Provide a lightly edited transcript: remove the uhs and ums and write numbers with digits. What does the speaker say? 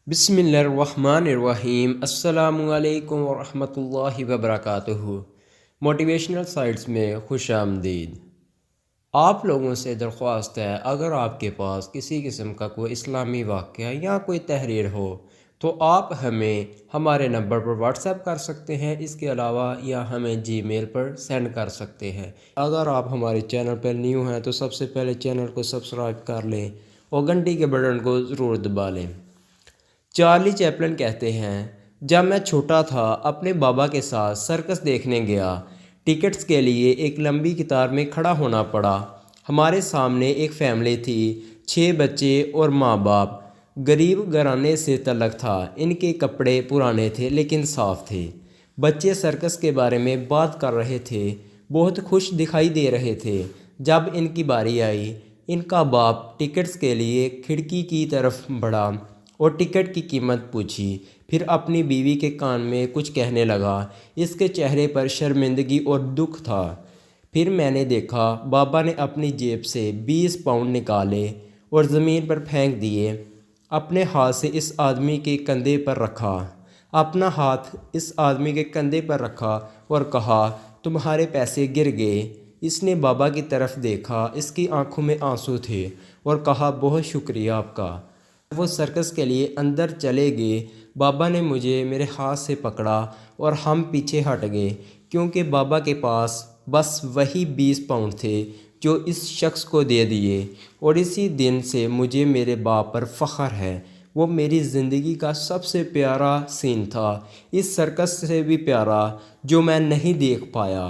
बिस्मिल्लाहिर्रहमानिर्रहीम अस्सलामुअलैकुम वरहमतुल्लाहि वबरकातुहू। मोटिवेशनल साइट्स में खुश आमदीद। आप लोगों से दरख्वास्त है, अगर आपके पास किसी किस्म का कोई इस्लामी वाक़या या कोई तहरीर हो तो आप हमें हमारे नंबर पर व्हाट्सएप कर सकते हैं। इसके अलावा या हमें जीमेल पर सेंड कर सकते हैं। अगर आप हमारे चैनल पर न्यू हैं तो सबसे पहले चैनल को सब्सक्राइब कर लें और घंटी के बटन को ज़रूर दबा लें। चार्ली चैपलिन कहते हैं, जब मैं छोटा था अपने बाबा के साथ सर्कस देखने गया। टिकट्स के लिए एक लंबी कतार में खड़ा होना पड़ा। हमारे सामने एक फैमिली थी, 6 बच्चे और माँ बाप। गरीब घराने से तल्लक था। इनके कपड़े पुराने थे लेकिन साफ़ थे। बच्चे सर्कस के बारे में बात कर रहे थे, बहुत खुश दिखाई दे रहे थे। जब इनकी बारी आई, इनका बाप टिकट्स के लिए खिड़की की तरफ बढ़ा और टिकट की कीमत पूछी। फिर अपनी बीवी के कान में कुछ कहने लगा। इसके चेहरे पर शर्मिंदगी और दुख था। फिर मैंने देखा बाबा ने अपनी जेब से 20 पाउंड निकाले और ज़मीन पर फेंक दिए। अपने हाथ से इस आदमी के कंधे पर रखा अपना हाथ इस आदमी के कंधे पर रखा और कहा, तुम्हारे पैसे गिर गए। इसने बाबा की तरफ देखा, इसकी आंखों में आंसू थे और कहा, बहुत शुक्रिया आपका। वो सर्कस के लिए अंदर चले गए। बाबा ने मुझे मेरे हाथ से पकड़ा और हम पीछे हट गए, क्योंकि बाबा के पास बस वही 20 पाउंड थे जो इस शख्स को दे दिए। और इसी दिन से मुझे मेरे बाप पर फ़ख्र है। वो मेरी ज़िंदगी का सबसे प्यारा सीन था, इस सर्कस से भी प्यारा जो मैं नहीं देख पाया।